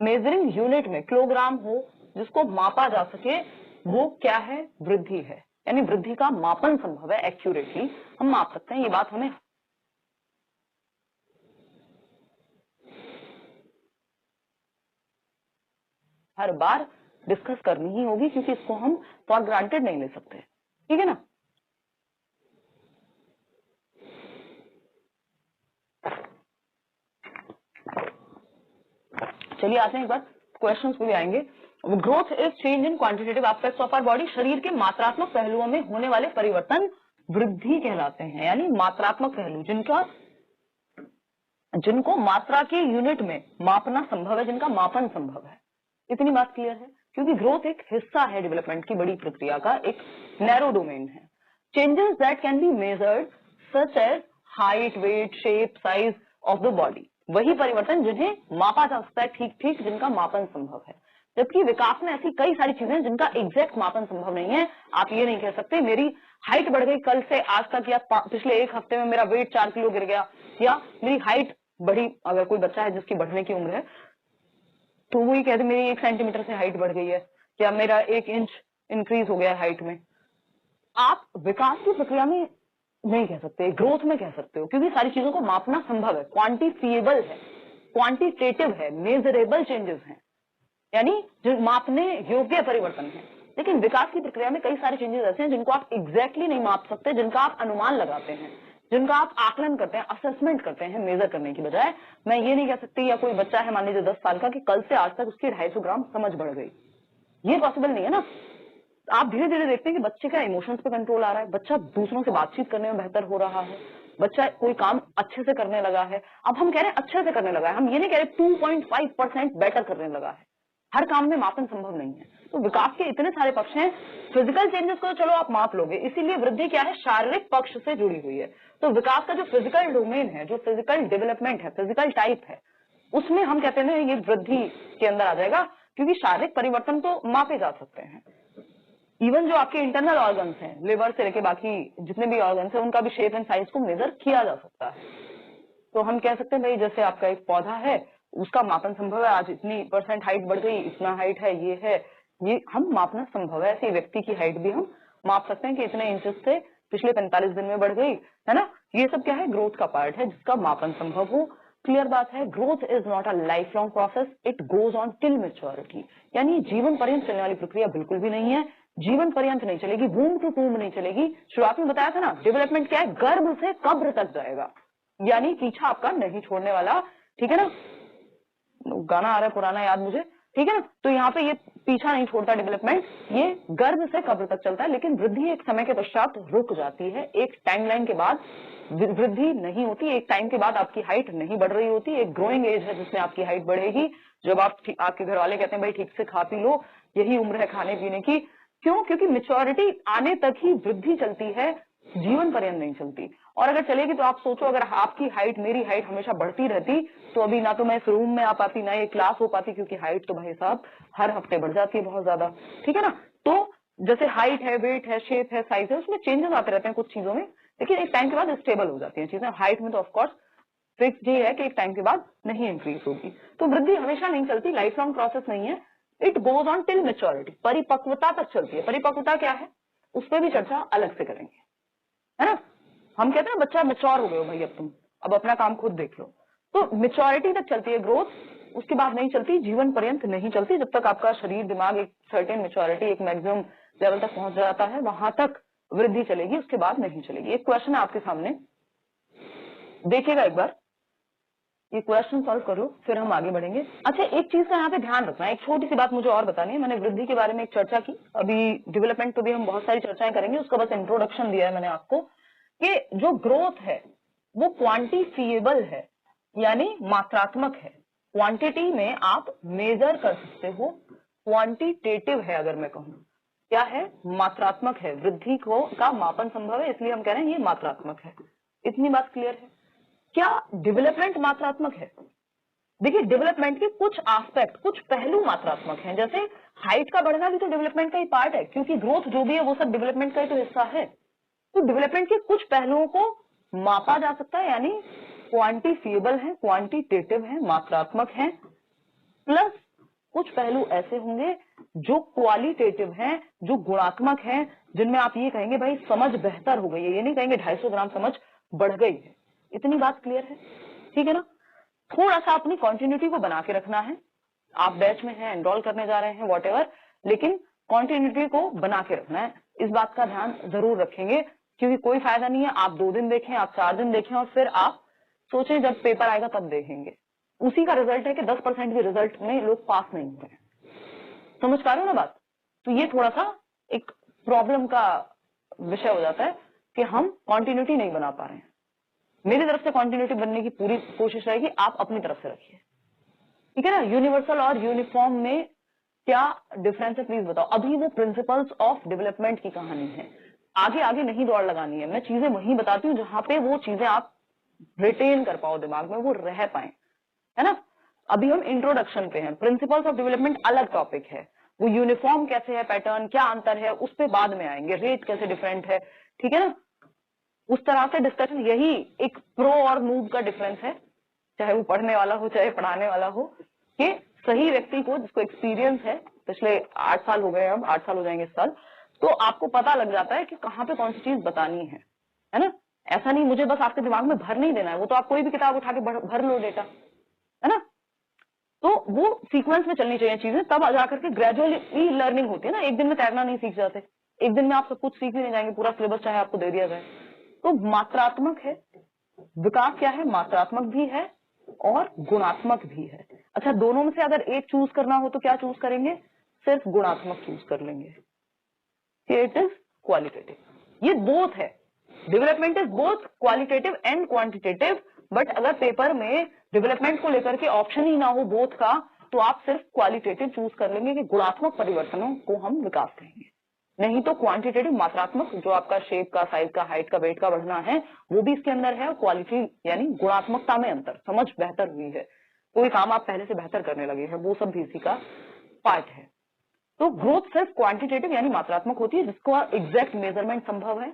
मेजरिंग यूनिट में किलोग्राम हो, जिसको मापा जा सके, वो क्या है? वृद्धि है, यानी वृद्धि का मापन संभव है, एक्यूरेटली हम माप सकते हैं। ये बात हमें हर बार डिस्कस करनी ही होगी, क्योंकि इसको हम फॉर ग्रांटेड नहीं ले सकते। ठीक है ना? चलिए आते हैं एक बार क्वेश्चंस पे भी आएंगे। Growth is change in quantitative aspects of our body, शरीर के मात्रात्मक पहलुओं में होने वाले परिवर्तन वृद्धि कहलाते हैं, यानी मात्रात्मक पहलू जिनको मात्रा के यूनिट में मापना संभव है, जिनका मापन संभव है। इतनी बात क्लियर है? क्योंकि ग्रोथ एक हिस्सा है डेवलपमेंट की बड़ी प्रक्रिया का, एक नैरो डोमेन है। Changes that can be measured such as height, weight, shape, size of the body, वही परिवर्तन जिन्हें मापा जा सकता है ठीक ठीक, जिनका मापन संभव है। जबकि विकास में ऐसी कई सारी चीजें जिनका एग्जैक्ट मापन संभव नहीं है। आप ये नहीं कह सकते मेरी हाइट बढ़ गई कल से आज तक, या पिछले एक हफ्ते में मेरा वेट 4 किलो गिर गया, या मेरी हाइट बढ़ी। अगर कोई बच्चा है जिसकी बढ़ने की उम्र है तो वो ही कहते मेरी 1 सेंटीमीटर से हाइट बढ़ गई है, या मेरा 1 इंच इंक्रीज हो गया हाइट में। आप विकास की प्रक्रिया में नहीं कह सकते, ग्रोथ में कह सकते हो, क्योंकि सारी चीजों को मापना संभव है, क्वांटिफिएबल है, क्वांटिटेटिव है, मेजरेबल चेंजेस हैं, यानी जो मापने योग्य परिवर्तन है। लेकिन विकास की प्रक्रिया में कई सारे चेंजेस ऐसे हैं जिनको आप एग्जैक्टली नहीं माप सकते, जिनका आप अनुमान लगाते हैं, जिनका आप आकलन करते हैं, असेसमेंट करते हैं, मेजर करने की बजाय। मैं ये नहीं कह सकती, या कोई बच्चा है मान लीजिए 10 साल का, कि कल से आज तक उसकी 250 ग्राम समझ बढ़ गई, ये पॉसिबल नहीं है ना। आप धीरे धीरे देखते हैं कि बच्चे का इमोशंस पे कंट्रोल आ रहा है, बच्चा दूसरों से बातचीत करने में बेहतर हो रहा है, बच्चा कोई काम अच्छे से करने लगा है। अब हम कह रहे हैं अच्छे से करने लगा है, हम ये नहीं कह रहे 2.5% बेटर करने लगा है। हर काम में मापन संभव नहीं है। तो विकास के इतने सारे पक्ष हैं। फिजिकल चेंजेस को तो चलो आप माप लोगे, इसीलिए वृद्धि क्या है? शारीरिक पक्ष से जुड़ी हुई है। तो विकास का जो फिजिकल डोमेन है, जो फिजिकल डेवलपमेंट है, फिजिकल टाइप है, उसमें हम कहते हैं ये वृद्धि के अंदर आ जाएगा, क्योंकि शारीरिक परिवर्तन तो मापे जा सकते हैं। इवन जो आपके इंटरनल ऑर्गन्स हैं, लिवर से लेके बाकी जितने भी ऑर्गन्स हैं, उनका भी शेप एंड साइज को मेजर किया जा सकता है। तो हम कह सकते हैं भाई जैसे आपका एक पौधा है, उसका मापन संभव है, आज इतनी % हाइट बढ़ गई, इतना हाइट है, ये है, ये हम मापना संभव है। ऐसे व्यक्ति की हाइट भी हम माप सकते हैं कि इतने इंचेस से पिछले 45 दिन में बढ़ गई, है ना। ये सब क्या है, ग्रोथ का पार्ट है जिसका मापन संभव हो। क्लियर बात है। Growth is not a life long process, it goes on till maturity. यानी जीवन पर्यंत चलने वाली प्रक्रिया बिल्कुल भी नहीं है, जीवन पर्यंत नहीं चलेगी, वूम्ब टू टूम्ब नहीं चलेगी। शुरुआत में बताया था ना, डेवलपमेंट क्या है, गर्भ से कब्र तक जाएगा, यानी पीछा आपका नहीं छोड़ने वाला। ठीक है ना, गाना आ रहा है पुराना याद मुझे, ठीक है ना। तो यहाँ पे ये पीछा नहीं छोड़ता डेवलपमेंट, ये गर्भ से कब्र तक चलता है। लेकिन वृद्धि एक समय के पश्चात रुक जाती है, एक टाइमलाइन के बाद वृद्धि नहीं होती, एक टाइम के बाद आपकी हाइट नहीं बढ़ रही होती। एक ग्रोइंग एज है जिसमें आपकी हाइट बढ़ेगी, जब आपके घर वाले कहते हैं भाई ठीक से खा पी लो, यही उम्र है खाने पीने की। क्यों? क्योंकि मेच्योरिटी आने तक ही वृद्धि चलती है, जीवन पर्यंत नहीं चलती। और अगर चलेगी तो आप सोचो, अगर आपकी हाइट मेरी हाइट हमेशा बढ़ती रहती तो अभी ना तो मैं इस रूम में आ पाती, ना ये क्लास हो पाती, क्योंकि हाइट तो भाई साहब हर हफ्ते बढ़ जाती है बहुत ज्यादा। ठीक है ना। तो जैसे हाइट है, वेट है, शेप है, साइज है, उसमें चेंजेस आते रहते हैं कुछ चीजों में, लेकिन एक टाइम के बाद स्टेबल हो जाती है चीजें। हाइट में तो ऑफकोर्स फिक्स ये है कि एक टाइम के बाद नहीं इंक्रीज होगी। तो वृद्धि हमेशा नहीं चलती, लाइफ लॉन्ग प्रोसेस नहीं है, it goes on till maturity, परिपक्वता तक चलती है। परिपक्वता क्या है, उस पर भी चर्चा अलग से करेंगे, है ना। हम कहते हैं बच्चा मेच्योर हो गए हो भाई, अब तुम अब अपना काम खुद देख लो। तो मेच्योरिटी तक चलती है ग्रोथ, उसके बाद नहीं चलती, जीवन पर्यंत नहीं चलती। जब तक आपका शरीर दिमाग एक सर्टेन मेच्योरिटी, एक मैक्सिमम लेवल तक पहुंच जाता है, वहां तक वृद्धि चलेगी, उसके बाद नहीं चलेगी। एक क्वेश्चन है आपके सामने, देखिएगा एक बार, ये क्वेश्चन सॉल्व करो फिर हम आगे बढ़ेंगे। अच्छा, एक चीज का यहाँ पे ध्यान रखना है, एक छोटी सी बात मुझे और बतानी है। मैंने वृद्धि के बारे में एक चर्चा की, अभी डेवलपमेंट पे भी हम बहुत सारी चर्चाएं करेंगे, उसका बस इंट्रोडक्शन दिया है मैंने आपको कि जो ग्रोथ है वो क्वांटिफिएबल है, यानी मात्रात्मक है। क्वांटिटी में आप मेजर कर सकते हो, क्वांटिटेटिव है अगर मैं कहूँ, क्या है, मात्रात्मक है। वृद्धि को का मापन संभव है, इसलिए हम कह रहे हैं ये मात्रात्मक है। इतनी बात क्लियर है। क्या डेवलपमेंट मात्रात्मक है? देखिए, डेवलपमेंट के कुछ एस्पेक्ट, कुछ पहलू मात्रात्मक हैं। जैसे हाइट का बढ़ना भी तो डेवलपमेंट का ही पार्ट है, क्योंकि ग्रोथ जो भी है वो सब डेवलपमेंट का ही तो हिस्सा है। तो डेवलपमेंट के कुछ पहलुओं को मापा जा सकता है, यानी क्वांटिफिएबल है, क्वांटिटेटिव है, मात्रात्मक है। प्लस कुछ पहलू ऐसे होंगे जो क्वालिटेटिव हैं, जो गुणात्मक हैं, जिनमें आप ये कहेंगे भाई समझ बेहतर हो गई है, ये नहीं कहेंगे 250 ग्राम समझ बढ़ गई है। इतनी बात क्लियर है, ठीक है ना। थोड़ा सा अपनी कंटिन्यूटी को बना के रखना है। आप बैच में हैं, एनरोल करने जा रहे हैं, व्हाटएवर, लेकिन कंटिन्यूटी को बना के रखना है। इस बात का ध्यान जरूर रखेंगे, क्योंकि कोई फायदा नहीं है आप 2 दिन देखें, आप 4 दिन देखें और फिर आप सोचें जब पेपर आएगा तब देखेंगे। उसी का रिजल्ट है कि 10% भी रिजल्ट में लोग पास नहीं होते हैं। समझ पा रहे हो ना बात। तो ये थोड़ा सा एक प्रॉब्लम का विषय हो जाता है कि हम कंटिन्यूटी नहीं बना पा रहे हैं। मेरी तरफ से कंटिन्यूटी बनने की पूरी कोशिश रहेगी, आप अपनी तरफ से रखिए, ठीक है ना। यूनिवर्सल और यूनिफॉर्म में क्या डिफरेंस है प्लीज बताओ। अभी वो प्रिंसिपल्स ऑफ डेवलपमेंट की कहानी है, आगे आगे नहीं दौड़ लगानी है। मैं चीजें वहीं बताती हूँ जहां पे वो चीजें आप रिटेन कर पाओ, दिमाग में वो रह पाए, है ना। अभी हम इंट्रोडक्शन पे हैं, प्रिंसिपल्स ऑफ डेवलपमेंट अलग टॉपिक है। वो यूनिफॉर्म कैसे है, पैटर्न क्या अंतर है, उस पे बाद में आएंगे। रेट कैसे डिफरेंट है, ठीक है ना। उस तरह से डिस्कशन, यही एक प्रो और नूब का डिफरेंस है, चाहे वो पढ़ने वाला हो चाहे पढ़ाने वाला हो, कि सही व्यक्ति को जिसको एक्सपीरियंस है, पिछले 8 साल हो गए, अब 8 साल हो जाएंगे इस साल, तो आपको पता लग जाता है कि कहाँ पे कौन सी चीज बतानी है ना। ऐसा नहीं मुझे बस आपके दिमाग में भर नहीं देना है, वो तो आप कोई भी किताब उठा के भर लो डेटा, है ना। तो वो सीक्वेंस में चलनी चाहिए चीजें, तब जाकर के ग्रेजुअली लर्निंग होती है ना। एक दिन में तैरना नहीं सीख जाते, एक दिन में आप सब कुछ सीख भी नहीं जाएंगे, पूरा सिलेबस चाहे आपको दे दिया जाए। तो मात्रात्मक है विकास, क्या है, मात्रात्मक भी है और गुणात्मक भी है। अच्छा, दोनों में से अगर एक चूज करना हो तो क्या चूज करेंगे, सिर्फ गुणात्मक चूज कर लेंगे। इट इज क्वालिटेटिव, ये बोथ है। Development is both qualitative and quantitative. But अगर पेपर में डेवलपमेंट को लेकर के ऑप्शन ही ना हो बोथ का, तो आप सिर्फ क्वालिटेटिव चूज कर लेंगे कि गुणात्मक परिवर्तनों को हम विकास कहेंगे। नहीं तो क्वांटिटेटिव, मात्रात्मक, जो आपका शेप का, साइज का, हाइट का, वेट का बढ़ना है, वो भी इसके अंदर है। क्वालिटी यानी गुणात्मकता में अंतर, समझ बेहतर हुई है, कोई काम आप पहले से बेहतर करने लगे हैं, वो सब भी इसी का पार्ट है। तो ग्रोथ सिर्फ क्वांटिटेटिव यानी मात्रात्मक होती है, जिसको एग्जैक्ट मेजरमेंट संभव है।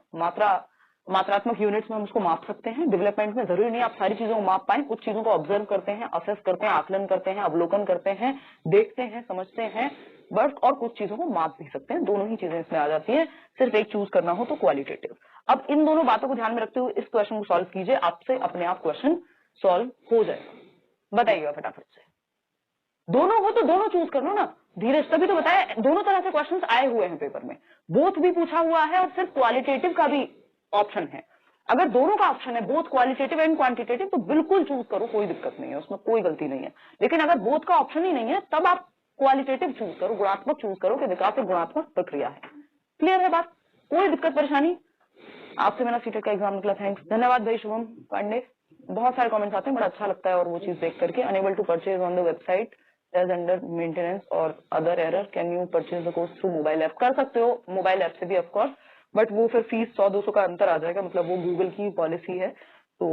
मात्रात्मक यूनिट्स में हम उसको माप सकते हैं। डेवलपमेंट में जरूरी नहीं आप सारी चीजों को माप पाएं, कुछ चीजों को ऑब्जर्व करते हैं, असेस करते हैं, आकलन करते हैं, अवलोकन करते हैं, देखते हैं, समझते हैं, बट और कुछ चीजों को माप भी सकते हैं, दोनों ही चीजें इसमें आ जाती हैं, सिर्फ एक चूज करना हो तो क्वालिटेटिव। अब इन दोनों बातों को ध्यान में रखते हुए इस क्वेश्चन को सॉल्व कीजिए, आपसे अपने आप क्वेश्चन सॉल्व हो जाएगा। बताइएगा फटाफट से, दोनों हो तो दोनों चूज कर लो ना, धीरे, तभी तो बताया दोनों तरह से क्वेश्चंस आए हुए हैं पेपर में, बोथ भी पूछा हुआ है और सिर्फ क्वालिटेटिव का भी ऑप्शन है। अगर दोनों का ऑप्शन है, बोथ क्वालिटेटिव एंड क्वांटिटेटिव, तो बिल्कुल चूज करो, कोई दिक्कत नहीं है, उसमें कोई गलती नहीं है। लेकिन अगर बोथ का ऑप्शन ही नहीं है तब आप क्वालिटेटिव चूज करो, गुणात्मक चूज करो कि विकास एक गुणात्मक प्रक्रिया है। क्लियर है बात, कोई दिक्कत परेशानी? आपसे मेरा सीटेट का एग्जाम निकला, थैंक्स, धन्यवाद भाई शुभम पांडे। बहुत सारे कमेंट्स आते हैं, बड़ा अच्छा लगता है और वो चीज देख करके। Unable to purchase on the website as under maintenance और other error, can you purchase the course through mobile app? कर सकते हो मोबाइल ऐप से भी ऑफकोर्स, बट वो फिर फीस 100-200 का अंतर आ जाएगा, मतलब वो गूगल की पॉलिसी है तो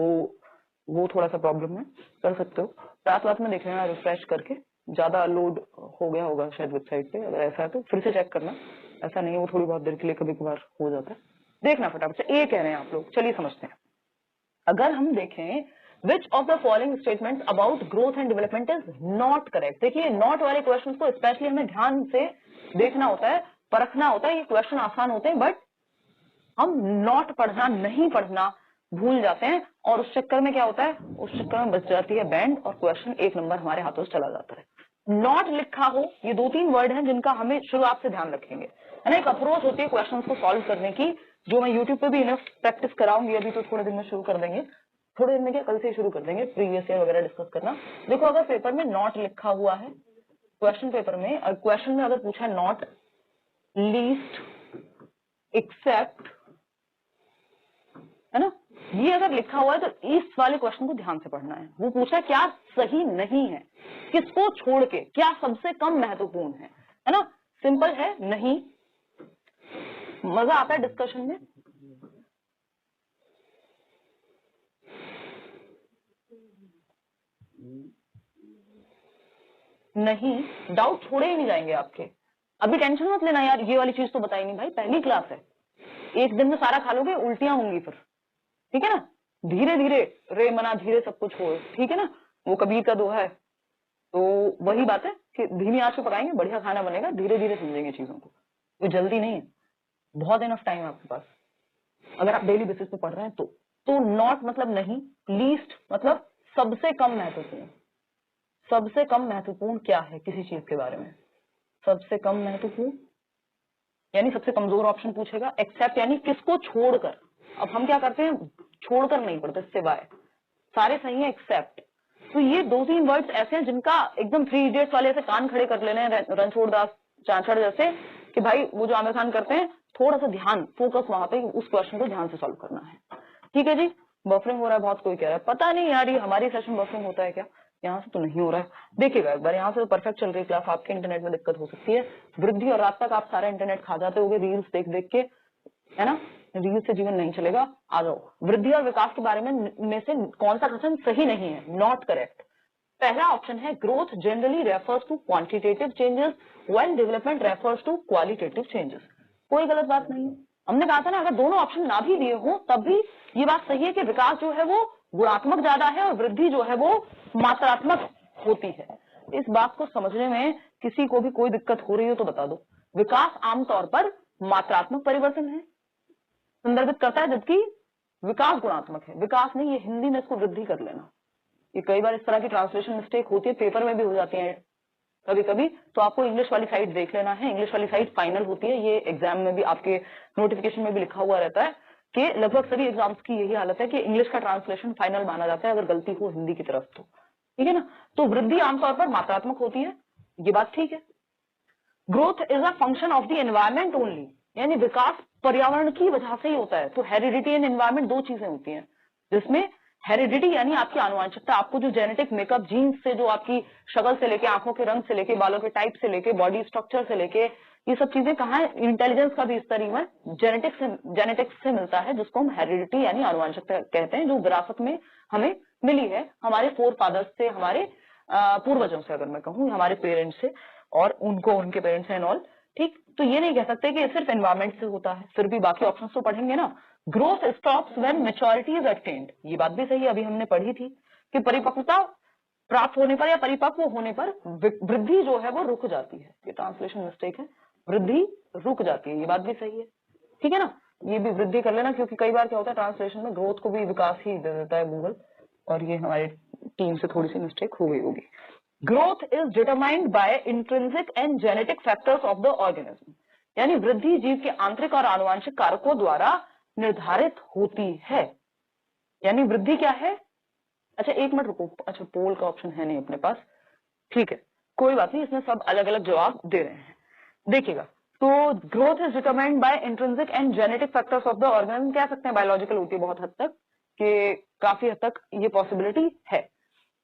वो थोड़ा सा प्रॉब्लम है। कर सकते हो, रात में देख लेना रिफ्रेश करके, ज्यादा लोड हो गया होगा शायद वेबसाइट पे, अगर ऐसा है तो फिर से चेक करना, ऐसा नहीं है, वो थोड़ी बहुत देर के लिए कभी कभार हो जाता है, देखना फटाफट से। ये कह रहे हैं आप लोग, चलिए समझते हैं। अगर हम देखें which of the following statement about growth and development is not correct, देखिए नॉट वाले क्वेश्चन को स्पेशली हमें ध्यान से देखना होता है, परखना होता है। ये क्वेश्चन आसान होते हैं बट हम नॉट पढ़ना, नहीं पढ़ना भूल जाते हैं और उस चक्कर में क्या होता है, उस चक्कर में बच जाती है बैंड और क्वेश्चन 1 नंबर हमारे हाथों से चला जाता है। नॉट लिखा हो, ये 2-3 वर्ड हैं जिनका हमें शुरुआत से ध्यान रखेंगे, है ना। एक अप्रोच होती है क्वेश्चन को सॉल्व करने की, जो मैं यूट्यूब पे भी इनफ प्रैक्टिस कराऊंगी, अभी तो थोड़े दिन में शुरू कर देंगे, थोड़े दिन में क्या, कल से शुरू कर देंगे, प्रीवियस ईयर वगैरह डिस्कस करना। देखो अगर पेपर में नॉट लिखा हुआ है, क्वेश्चन पेपर में, और क्वेश्चन में अगर पूछा है नॉट, लीस्ट, एक्सेप्ट, है ना, ये अगर लिखा हुआ है तो इस वाले क्वेश्चन को ध्यान से पढ़ना है। वो पूछा क्या सही नहीं है, किसको छोड़ के, क्या सबसे कम महत्वपूर्ण है ना। सिंपल है, नहीं। मजा आता है डिस्कशन में, नहीं, डाउट छोड़े ही नहीं जाएंगे आपके। अभी टेंशन मत लेना यार, ये वाली चीज तो बताई नहीं भाई, पहली क्लास है, एक दिन में सारा खा लोगे, उल्टियां होंगी फिर, ठीक है ना। धीरे धीरे, रे मना धीरे सब कुछ हो, ठीक है ना, वो कबीर का दोहा है। तो वही बात है कि धीमी आंच पे पकाएंगे, बढ़िया खाना बनेगा, धीरे धीरे समझेंगे चीजों को, तो जल्दी नहीं है, बहुत इनफ टाइम है आपके पास, अगर आप डेली बेसिस पे पढ़ रहे हैं तो नॉट मतलब नहीं, लीस्ट मतलब सबसे कम महत्वपूर्ण। सबसे कम महत्वपूर्ण क्या है किसी चीज के बारे में, सबसे कम महत्वपूर्ण यानी सबसे कमजोर ऑप्शन पूछेगा। एक्सेप्ट यानी किसको छोड़कर, अब हम क्या करते हैं, छोड़कर नहीं पढ़ते, सिवाय, सारे सही है एक्सेप्ट। तो ये 2-3 वर्ड्स ऐसे हैं जिनका एकदम 3 इडियट्स वाले ऐसे कान खड़े कर लेने हैं, रणछोड़ दास चांचड़ जैसे, कि भाई वो जो आमिर खान करते हैं, थोड़ा सा ध्यान, फोकस वहां पे, उस क्वेश्चन को ध्यान से सॉल्व करना है, ठीक है जी। बफरिंग हो रहा है बहुत, कोई कह रहा है पता नहीं यार ये हमारी सेशन बफरिंग होता है क्या, यहाँ से तो नहीं हो रहा है। देखिएगा एक बार, यहाँ से तो परफेक्ट चल रही है क्लास, आपके इंटरनेट में दिक्कत हो सकती है। वृद्धि और रात तक आप सारा इंटरनेट खा जाते होगे रील्स देख देख के, है ना, रील से जीवन नहीं चलेगा। आ जाओ, वृद्धि और विकास के बारे में से कौन सा कथन सही नहीं है, नॉट करेक्ट। पहला ऑप्शन है growth generally refers to quantitative changes when development refers to qualitative changes. कोई गलत बात नहीं है, हमने कहा था ना, अगर दोनों ऑप्शन ना भी दिए हो तब भी ये बात सही है कि विकास जो है वो गुणात्मक ज्यादा है और वृद्धि जो है वो मात्रात्मक होती है। इस बात को समझने में किसी को भी कोई दिक्कत हो रही हो तो बता दो। विकास आमतौर पर मात्रात्मक परिवर्तन है संदर्भित करता है, जबकि विकास गुणात्मक है। विकास नहीं, ये हिंदी में इसको वृद्धि कर लेना। ये कई बार इस तरह की ट्रांसलेशन मिस्टेक होती है, पेपर में भी हो जाती है कभी कभी, तो आपको इंग्लिश वाली साइड देख लेना है। इंग्लिश वाली साइड फाइनल होती है, ये एग्जाम में भी आपके नोटिफिकेशन में भी लिखा हुआ रहता है कि लगभग सभी एग्जाम्स की यही हालत है कि इंग्लिश का ट्रांसलेशन फाइनल माना जाता है अगर गलती हो हिंदी की तरफ तो, ठीक है ना। तो वृद्धि आमतौर पर मात्रात्मक होती है, ये बात ठीक है। Growth is a function of the environment only, यानी विकास पर्यावरण की वजह से ही होता है। तो हेरिडिटी एंड एनवायरमेंट दो चीजें होती हैं, जिसमें हेरिडिटी यानी आपकी आनुवंशिकता, आपको जो जेनेटिक मेकअप जीन्स से, जो आपकी शक्ल से लेके, आंखों के रंग से लेके, बालों के टाइप से लेके, बॉडी स्ट्रक्चर से लेके, ये सब चीजें कहाँ है, इंटेलिजेंस का भी स्तर इवन जेनेटिक्स से मिलता है, जिसको हम हेरिडिटी यानी आनुवंशिकता कहते हैं, जो विरासत में हमें मिली है हमारे फोर फादर्स से, हमारे पूर्वजों से, अगर मैं कहूँ हमारे पेरेंट्स से, और उनको उनके पेरेंट्स एंड ऑल, ठीक। तो ये नहीं कह सकते कि सिर्फ एनवायरमेंट से होता है, फिर भी बाकी ऑप्शंस तो पढ़ेंगे ना। Growth stops when maturity is attend, ये बात भी सही है, अभी हमने पढ़ी थी कि परिपक्वता प्राप्त होने पर या परिपक्व होने पर वृद्धि जो है वो रुक जाती है। ये ट्रांसलेशन मिस्टेक है, वृद्धि रुक जाती है, ये बात भी सही है, ठीक है ना। ये भी वृद्धि कर लेना, क्योंकि कई बार क्या होता है ट्रांसलेशन में ग्रोथ को भी विकास ही दे देता है गूगल, और ये हमारी टीम से थोड़ी सी मिस्टेक हो गई होगी। Growth is determined by intrinsic and genetic factors of the organism, यानी वृद्धि जीव के आंतरिक और आनुवांशिक कारकों द्वारा निर्धारित होती है। यानी वृद्धि क्या है, अच्छा एक मिनट रुको, अच्छा पोल का ऑप्शन है नहीं अपने पास, ठीक है कोई बात नहीं, इसमें सब अलग अलग जवाब दे रहे हैं। देखिएगा, तो growth is determined by intrinsic and genetic factors of the organism, कह सकते हैं बायोलॉजिकल होती है बहुत हद तक, कि काफी हद तक ये पॉसिबिलिटी है।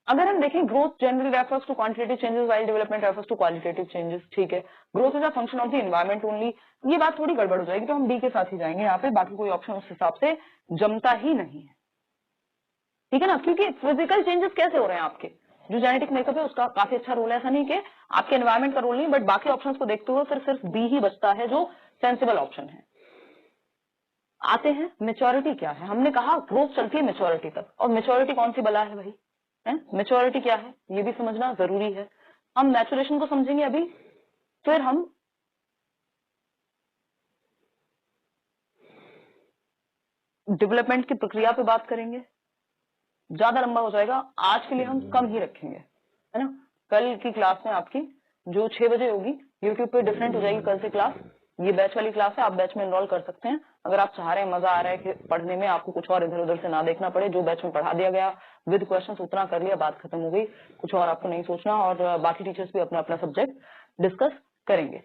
अगर हम देखें growth generally refers to quantitative changes while development refers to qualitative changes, ठीक है। Growth is a function of the environment only, ये बात थोड़ी गड़बड़ हो जाएगी, तो हम डी के साथ ही जाएंगे यहाँ पे, बाकी कोई ऑप्शन उस हिसाब से जमता ही नहीं है, ठीक है ना। क्योंकि फिजिकल चेंजेस कैसे हो रहे हैं, आपके जो जेनेटिक मेकअप है उसका काफी अच्छा रोल है, ऐसा नहीं कि आपके एनवायरनमेंट का रोल नहीं, बट बाकी ऑप्शंस को देखते हुए फिर सिर्फ बी ही बचता है जो सेंसिबल ऑप्शन है। आते हैं मेच्योरिटी क्या है, हमने कहा ग्रोथ चलती है मेच्योरिटी तक, और मेच्योरिटी कौन सी बला है भाई, है मेच्योरिटी क्या है ये भी समझना जरूरी है। हम मैचुरेशन को समझेंगे अभी, फिर हम डेवलपमेंट की प्रक्रिया पे बात करेंगे, ज्यादा लंबा हो जाएगा, आज के लिए हम कम ही रखेंगे, है ना। कल की क्लास में आपकी जो 6 बजे होगी यूट्यूब पे डिफरेंट हो जाएगी कल से क्लास, ये बैच वाली क्लास है, आप बैच में एनरोल कर सकते हैं अगर आप चाह रहे हैं, मजा आ रहा है कि पढ़ने में, आपको कुछ और इधर उधर से ना देखना पड़े, जो बैच में पढ़ा दिया गया विद क्वेश्चंस उतना कर लिया, बात खत्म हो गई, कुछ और आपको नहीं सोचना, और बाकी टीचर्स भी अपना अपना सब्जेक्ट डिस्कस करेंगे।